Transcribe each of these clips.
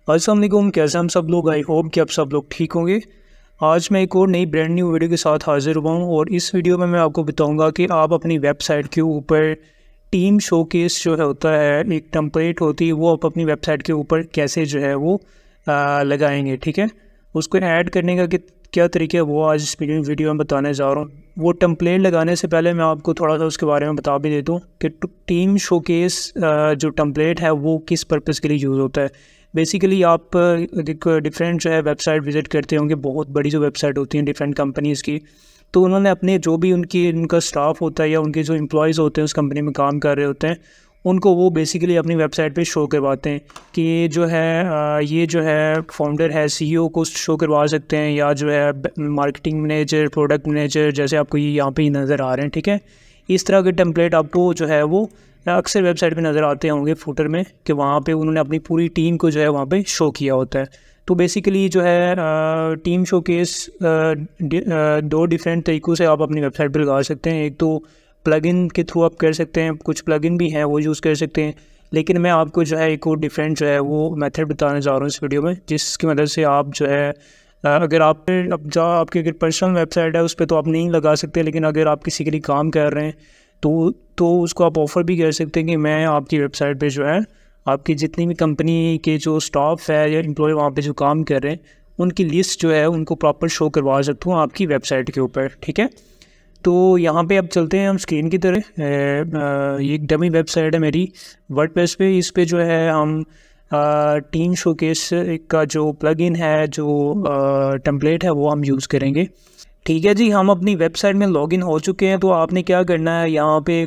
अस्सलाम वालेकुम, कैसे हम सब लोग। आई होप कि आप सब लोग ठीक होंगे। आज मैं एक और नई ब्रांड न्यू वीडियो के साथ हाजिर हुआ हूँ और इस वीडियो में मैं आपको बताऊंगा कि आप अपनी वेबसाइट के ऊपर टीम शोकेस जो है होता है, एक टेम्पलेट होती है, वो आप अपनी वेबसाइट के ऊपर कैसे जो है वो लगाएंगे। ठीक है, उसको ऐड करने का क्या तरीका है वो आज इस वीडियो में बताने जा रहा हूँ। वो टेम्पलेट लगाने से पहले मैं आपको थोड़ा सा उसके बारे में बता भी देता हूँ कि टीम शोकेस जो टेम्पलेट है वो किस पर्पज़ के लिए यूज़ होता है। बेसिकली आप डिफरेंट जो है वेबसाइट विज़िट करते होंगे, बहुत बड़ी जो वेबसाइट होती हैं डिफरेंट कंपनीज़ की, तो उन्होंने अपने जो भी उनका स्टाफ होता है या उनके जो एम्प्लॉयज़ होते हैं उस कंपनी में काम कर रहे होते हैं, उनको वो बेसिकली अपनी वेबसाइट पे शो करवाते हैं कि ये जो है फाउंडर है, सीईओ को शो करवा सकते हैं, या जो है मार्केटिंग मैनेजर, प्रोडक्ट मैनेजर, जैसे आपको ये यहाँ पे नज़र आ रहे हैं। ठीक है, इस तरह के टेम्पलेट आपको जो है वो अक्सर वेबसाइट पे नज़र आते होंगे फुटर में, कि वहाँ पे उन्होंने अपनी पूरी टीम को जो है वहाँ पे शो किया होता है। तो बेसिकली जो है टीम शोकेस दो डिफरेंट तरीक़ों से आप अपनी वेबसाइट पे लगा सकते हैं। एक तो प्लगइन के थ्रू आप कर सकते हैं, कुछ प्लगइन भी हैं वो यूज़ कर सकते हैं, लेकिन मैं आपको जो है एक और डिफरेंट जो है वो मेथड बताने जा रहा हूँ इस वीडियो में, जिसकी मदद से आप जो है अगर आप आपकी अगर पर्सनल वेबसाइट है उस पर तो आप नहीं लगा सकते, लेकिन अगर आप किसी के लिए काम कर रहे हैं तो उसको आप ऑफ़र भी कर सकते हैं कि मैं आपकी वेबसाइट पे जो है आपकी जितनी भी कंपनी के जो स्टाफ है या एम्प्लॉय वहाँ पे जो काम कर रहे हैं उनकी लिस्ट जो है उनको प्रॉपर शो करवा सकता हूँ आपकी वेबसाइट के ऊपर। ठीक है, तो यहाँ पे अब चलते हैं हम स्क्रीन की तरह। ये एक डमी वेबसाइट है मेरी वर्डप्रेस पे। इस पे जो है हम टीम शोकेस का जो प्लगइन है, जो टेम्पलेट है, वो हम यूज़ करेंगे। ठीक है जी, हम अपनी वेबसाइट में लॉगिन हो चुके हैं। तो आपने क्या करना है, यहाँ पे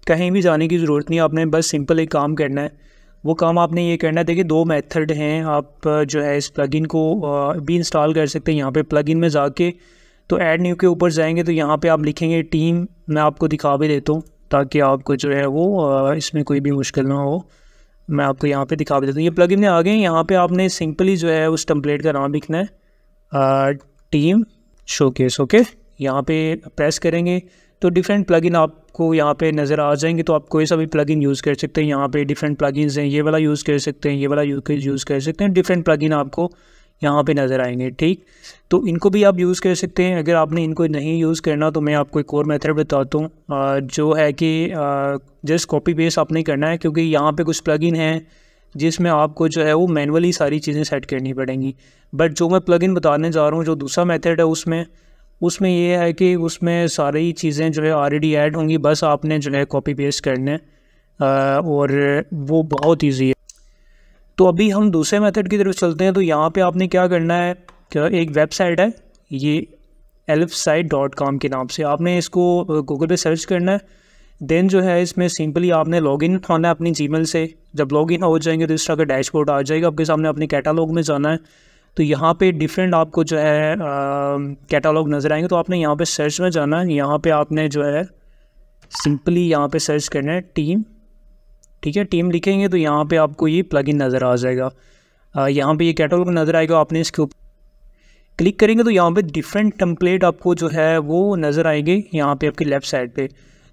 कहीं भी जाने की ज़रूरत नहीं, आपने बस सिंपल एक काम करना है। वो काम आपने ये करना है, देखिए दो मेथड हैं, आप जो है इस प्लगइन को भी इंस्टॉल कर सकते हैं। यहाँ पे प्लगइन में जाके तो ऐड न्यू के ऊपर जाएंगे तो यहाँ पे आप लिखेंगे टीम। मैं आपको दिखा भी देता हूँ ताकि आपको जो है वो इसमें कोई भी मुश्किल ना हो। मैं आपको यहाँ पे दिखा भी देता हूँ। ये प्लगइन में आ गए। यहाँ पे आपने सिंपली जो है उस टेम्पलेट का नाम लिखना है टीम शोकेस। ओके, यहाँ पे प्रेस करेंगे तो डिफरेंट प्लगइन आपको यहाँ पे नज़र आ जाएंगे। तो आप कोई सा भी प्लगइन यूज़ कर सकते हैं। यहाँ पे डिफरेंट प्लगइन्स हैं, ये वाला यूज़ कर सकते हैं, ये वाला यूज़ कर सकते हैं। डिफरेंट प्लगइन आपको यहाँ पे नज़र आएंगे। ठीक, तो इनको भी आप यूज़ कर सकते हैं। अगर आपने इनको नहीं यूज़ करना तो मैं आपको एक और मेथड बताता हूँ, जो है कि जस्ट कॉपी पेस्ट आपने करना है, क्योंकि यहाँ पे कुछ प्लगइन हैं जिसमें आपको जो है वो मैनुअली सारी चीज़ें सेट करनी पड़ेंगी। बट जो मैं प्लगइन बताने जा रहा हूँ, जो दूसरा मेथड है, उसमें ये है कि उसमें सारी चीज़ें जो है ऑलरेडी ऐड होंगी, बस आपने जो है कॉपी पेस्ट करना है और वो बहुत ईजी है। तो अभी हम दूसरे मेथड की तरफ चलते हैं। तो यहाँ पे आपने क्या करना है, एक वेबसाइट है ये elfsite.com के नाम से, आपने इसको गूगल पे सर्च करना है। देन जो है इसमें सिंपली आपने लॉगिन होना है अपनी जीमेल से। जब लॉगिन हो जाएंगे तो इस तरह का डैशबोर्ड आ जाएगा आपके सामने। अपने कैटालॉग में जाना है तो यहाँ पे डिफरेंट आपको जो है कैटालॉग नज़र आएंगे। तो आपने यहाँ पे सर्च में जाना है। यहाँ पे आपने जो है सिंपली यहाँ पे सर्च करना है टीम। ठीक है, टीम लिखेंगे तो यहाँ पे आपको ये प्लगइन नज़र आ जाएगा। यहाँ पे ये कैटालॉग नज़र आएगा। आपने इसके ऊपर क्लिक करेंगे तो यहाँ पे डिफरेंट टेम्पलेट आपको जो है वो नज़र आएंगे यहाँ पे आपकी लेफ़्ट साइड पे।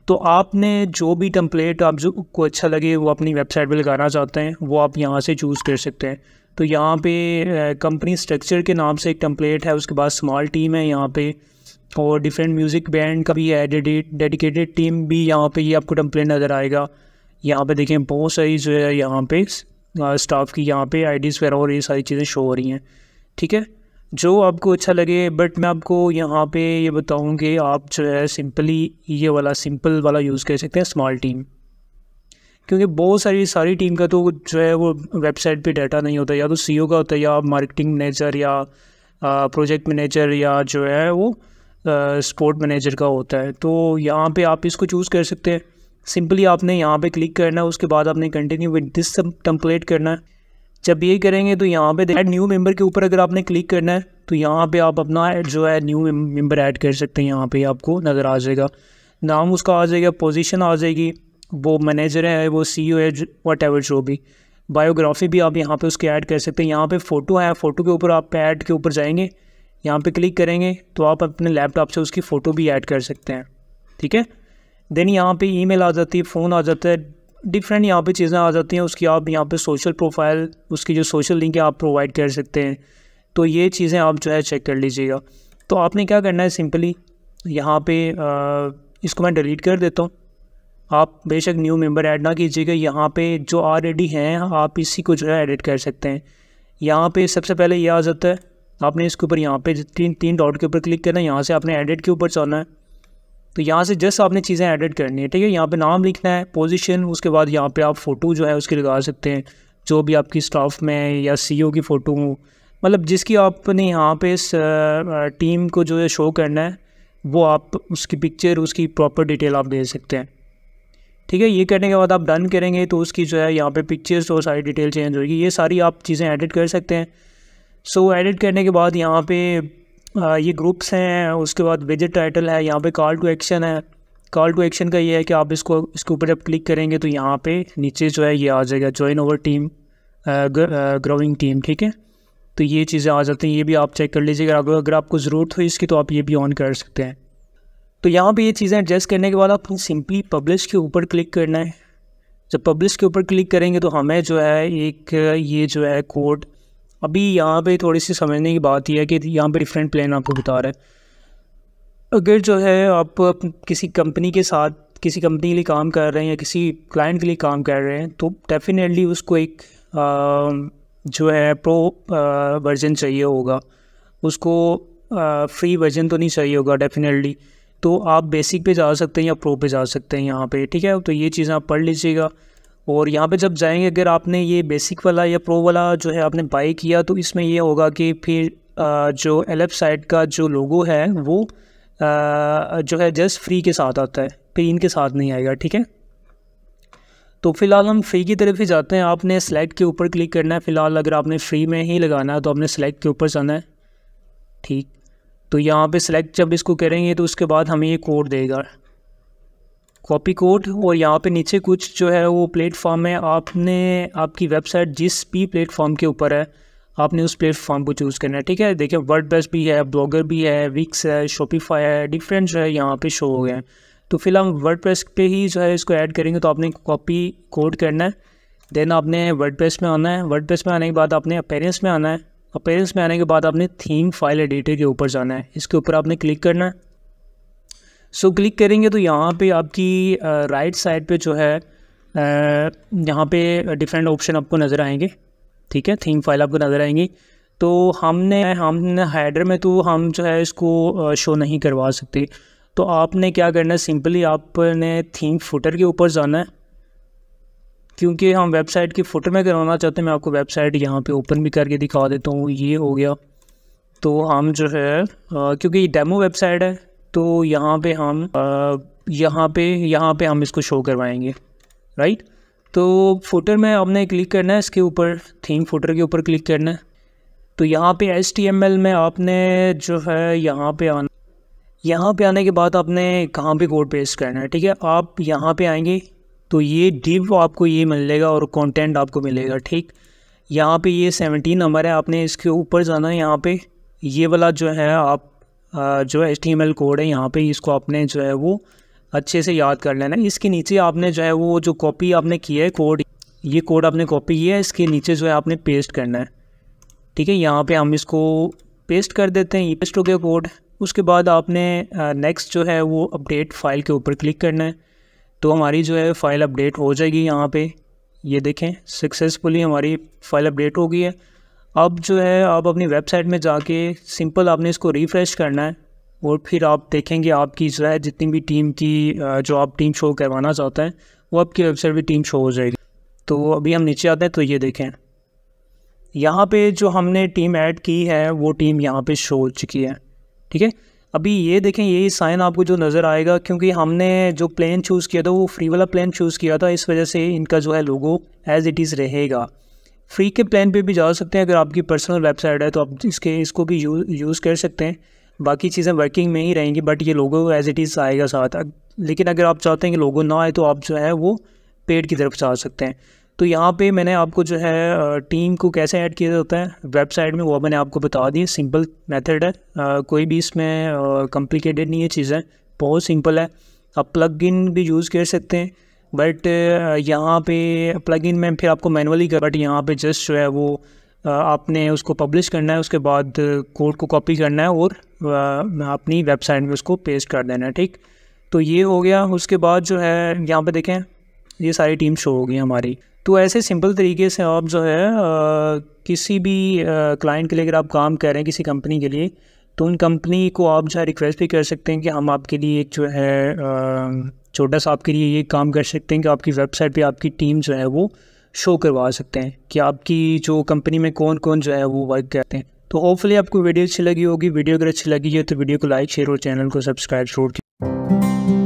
तो आपने जो भी टेम्पलेट आप जो को अच्छा लगे वो अपनी वेबसाइट पे लगाना चाहते हैं वो आप यहाँ से चूज़ कर सकते हैं। तो यहाँ पे कंपनी स्ट्रक्चर के नाम से एक टेम्पलेट है, उसके बाद स्मॉल टीम है यहाँ पे, और डिफरेंट म्यूज़िक बैंड का भी है, डेडिकेटेड टीम भी यहाँ पे ये आपको टेम्पलेट नज़र आएगा। यहाँ पे देखें बहुत सारी जो है यहाँ पे स्टाफ की यहाँ पे आईडीज़ वगैरह और ये सारी चीज़ें शो हो रही हैं। ठीक है, जो आपको अच्छा लगे। बट मैं आपको यहाँ पे ये बताऊँ कि आप जो है सिंपली ये वाला सिंपल वाला यूज़ कर सकते हैं, स्मॉल टीम, क्योंकि बहुत सारी टीम का तो जो है वो वेबसाइट पे डाटा नहीं होता, या तो सीईओ का होता है, या मार्केटिंग मैनेजर, या प्रोजेक्ट मैनेजर, या जो है वो सपोर्ट मैनेजर का होता है। तो यहाँ पे आप इसको चूज़ कर सकते हैं। सिंपली आपने यहाँ पे क्लिक करना है, उसके बाद आपने कंटिन्यू विद दिस टेम्पलेट करना है। जब ये करेंगे तो यहाँ पे ऐड न्यू मेंबर के ऊपर अगर आपने क्लिक करना है तो यहाँ पे आप अपना जो है न्यू मेंबर ऐड कर सकते हैं। यहाँ पे आपको नज़र आ जाएगा, नाम उसका आ जाएगा, पोजीशन आ जाएगी, वो मैनेजर है, वो सीईओ है, वट एवर जो भी। बायोग्राफी भी आप यहाँ पे उसके ऐड कर सकते हैं। यहाँ पे फ़ोटो है, फ़ोटो के ऊपर आप ऐड के ऊपर जाएंगे, यहाँ पे क्लिक करेंगे तो आप अपने लैपटॉप से उसकी फ़ोटो भी ऐड कर सकते हैं। ठीक है, देन यहाँ पे ईमेल आ जाती है, फ़ोन आ जाता है, डिफरेंट यहाँ पे चीज़ें आ जाती हैं। उसकी आप यहाँ पे सोशल प्रोफाइल, उसकी जो सोशल लिंक है आप प्रोवाइड कर सकते हैं। तो ये चीज़ें आप जो है चेक कर लीजिएगा। तो आपने क्या करना है, सिंपली यहाँ पे इसको मैं डिलीट कर देता हूँ। आप बेशक न्यू मेंबर ऐड ना कीजिएगा, यहाँ पे जो ऑलरेडी हैं आप इसी को जो है एडिट कर सकते हैं। यहाँ पे सबसे पहले ये आ जाता है, आपने इसके ऊपर यहाँ पे तीन डॉट के ऊपर क्लिक करना है, यहाँ से आपने एडिट के ऊपर चलना है। तो यहाँ से जस्ट आपने चीज़ें एडिट करनी है, ठीक है। यहाँ पे नाम लिखना है, पोजीशन, उसके बाद यहाँ पे आप फ़ोटो जो है उसकी लगा सकते हैं, जो भी आपकी स्टाफ में या सीईओ की फ़ोटो हो, मतलब जिसकी आपने यहाँ पे इस टीम को जो है शो करना है, वो आप उसकी पिक्चर, उसकी प्रॉपर डिटेल आप दे सकते हैं, ठीक है। ये करने के बाद आप डन करेंगे तो उसकी जो है यहाँ पे पिक्चर्स और सारी डिटेल चेंज होगी। ये सारी आप चीज़ें एडिट कर सकते हैं। सो एडिट करने के बाद यहाँ पे ये ग्रुप्स हैं, उसके बाद विजिट टाइटल है, यहाँ पे कॉल टू एक्शन है। कॉल टू एक्शन का ये है कि आप इसके ऊपर जब क्लिक करेंगे तो यहाँ पे नीचे जो है ये आ जाएगा, join over team, growing team, ठीक है। तो ये चीज़ें आ जाती हैं, ये भी आप चेक कर लीजिएगा। अगर आपको ज़रूरत हो इसकी तो आप ये भी ऑन कर सकते हैं। तो यहाँ पे ये चीज़ें एडजस्ट करने के बाद आपको सिंपली पब्लिश के ऊपर क्लिक करना है। जब पब्लिश के ऊपर क्लिक करेंगे तो हमें जो है एक ये जो है कोड, अभी यहाँ पे थोड़ी सी समझने की बात यह है कि यहाँ पे डिफरेंट प्लान आपको बता रहा है। अगर जो है आप किसी कंपनी के साथ, किसी कंपनी के लिए काम कर रहे हैं या किसी क्लाइंट के लिए काम कर रहे हैं, तो डेफिनेटली उसको एक जो है प्रो वर्जन चाहिए होगा, उसको फ्री वर्जन तो नहीं चाहिए होगा डेफिनेटली। तो आप बेसिक पे जा सकते हैं या प्रो पे जा सकते हैं यहाँ पे, ठीक है। तो ये चीज़ें आप पढ़ लीजिएगा। और यहाँ पे जब जाएंगे, अगर आपने ये बेसिक वाला या प्रो वाला जो है आपने बाई किया, तो इसमें ये होगा कि फिर जो एलएफ साइट का जो लोगो है वो जो है जस्ट फ्री के साथ आता है, फिर इनके साथ नहीं आएगा, ठीक है। तो फ़िलहाल हम फ्री की तरफ ही जाते हैं। आपने सेलेक्ट के ऊपर क्लिक करना है। फ़िलहाल अगर आपने फ्री में ही लगाना है तो आपने सेलेक्ट के ऊपर जाना है, ठीक। तो यहाँ पे सेलेक्ट जब इसको करेंगे तो उसके बाद हमें ये कोड देगा, कॉपी कोड। और यहाँ पे नीचे कुछ जो है वो प्लेटफॉर्म है, आपने आपकी वेबसाइट जिस भी प्लेटफॉर्म के ऊपर है आपने उस प्लेटफॉर्म को चूज़ करना है, ठीक है। देखिए वर्डप्रेस भी है, ब्लॉगर भी है, विक्स है, शॉपिफाई है, डिफरेंट जो है यहाँ पे शो हो गए हैं। तो फिलहाल वर्डप्रेस पे ही जो है इसको ऐड करेंगे। तो आपने कॉपी कोड करना है, देन आपने वर्डप्रेस में आना है। वर्डप्रेस में आने के बाद आपने अपीयरेंस में आना है। अपीयरेंस में आने के बाद आपने थीम फाइल एडिटर के ऊपर जाना है, इसके ऊपर आपने क्लिक करना है। सो क्लिक करेंगे तो यहाँ पे आपकी राइट साइड पे जो है यहाँ पे डिफरेंट ऑप्शन आपको नज़र आएंगे, ठीक है। थीम फाइल आपको नज़र आएंगी। तो हमने हेडर में तो हम जो है इसको शो नहीं करवा सकते। तो आपने क्या करना है, सिंपली आपने थीम फुटर के ऊपर जाना है, क्योंकि हम वेबसाइट की फुटर में करवाना चाहते हैं। मैं आपको वेबसाइट यहाँ पे ओपन भी करके दिखा देता हूँ। ये हो गया। तो हम जो है क्योंकि ये डेमो वेबसाइट है, तो यहाँ पे हम यहाँ पे हम इसको शो करवाएंगे, राइट। तो फुटर में आपने क्लिक करना है, इसके ऊपर थीम फुटर के ऊपर क्लिक करना है। तो यहाँ पे HTML में आपने जो है यहाँ पे आने के बाद आपने कहाँ पे कोड पेस्ट करना है, ठीक है। आप यहाँ पे आएंगे तो ये डिव आपको ये मिलेगा और कंटेंट आपको मिलेगा, ठीक। यहाँ पे ये 17 नंबर है, आपने इसके ऊपर जाना है। यहाँ पे ये वाला जो है आप जो HTML कोड है यहाँ पे, इसको आपने जो है वो अच्छे से याद कर लेना है। इसके नीचे आपने जो है वो जो कॉपी आपने किया है कोड, ये कोड आपने कॉपी किया है, इसके नीचे जो है आपने पेस्ट करना है, ठीक है। यहाँ पे हम इसको पेस्ट कर देते हैं। ये पेस्ट हो गया कोड। उसके बाद आपने नेक्स्ट जो है वो अपडेट फाइल के ऊपर क्लिक करना है। तो हमारी जो है फ़ाइल अपडेट हो जाएगी। यहाँ पे ये देखें सक्सेसफुली हमारी फ़ाइल अपडेट हो गई है। अब जो है आप अपनी वेबसाइट में जाके सिंपल आपने इसको रिफ़्रेश करना है और फिर आप देखेंगे आपकी जो है जितनी भी टीम की जो आप टीम शो करवाना चाहते हैं वो आपकी वेबसाइट पे टीम शो हो जाएगी। तो अभी हम नीचे आते हैं तो ये देखें यहाँ पे जो हमने टीम ऐड की है वो टीम यहाँ पे शो हो चुकी है, ठीक है। अभी ये देखें यही साइन आपको जो नज़र आएगा, क्योंकि हमने जो प्लेन चूज़ किया था वो फ्री वाला प्लेन चूज़ किया था, इस वजह से इनका जो है लोगो एज़ इट इज़ रहेगा। फ्री के प्लान पे भी जा सकते हैं, अगर आपकी पर्सनल वेबसाइट है तो आप इसको भी यूज़ कर सकते हैं। बाकी चीज़ें वर्किंग में ही रहेंगी, बट ये लोगो एज़ इट इज़ आएगा साथ। लेकिन अगर आप चाहते हैं कि लोगो ना आए तो आप जो है वो पेड की तरफ जा सकते हैं। तो यहाँ पे मैंने आपको जो है टीम को कैसे ऐड किया जाता है वेबसाइट में वो मैंने आपको बता दी। सिंपल मेथड है, कोई भी इसमें कॉम्प्लिकेटेड नहीं है, चीज़ें बहुत सिंपल है। आप प्लगइन भी यूज़ कर सकते हैं, बट यहाँ पे प्लगइन में फिर आपको मैनुअली कर, बट यहाँ पे जस्ट जो है वो आपने उसको पब्लिश करना है, उसके बाद कोड को कॉपी करना है और अपनी वेबसाइट में उसको पेस्ट कर देना है। ठीक, तो ये हो गया। उसके बाद जो है यहाँ पे देखें ये सारी टीम शो हो गई हमारी। तो ऐसे सिंपल तरीके से आप जो है किसी भी क्लाइंट के लिए अगर आप काम कर रहे हैं किसी कंपनी के लिए, तो उन कंपनी को आप जो है रिक्वेस्ट भी कर सकते हैं कि हम आपके लिए एक जो है छोटा सा आपके लिए ये काम कर सकते हैं कि आपकी वेबसाइट पे आपकी टीम जो है वो शो करवा सकते हैं कि आपकी जो कंपनी में कौन कौन जो है वो वर्क करते हैं। तो होपफुली आपको वीडियो अच्छी लगी होगी। वीडियो अगर अच्छी लगी है तो वीडियो को लाइक, शेयर और चैनल को सब्सक्राइब जरूर कीजिए।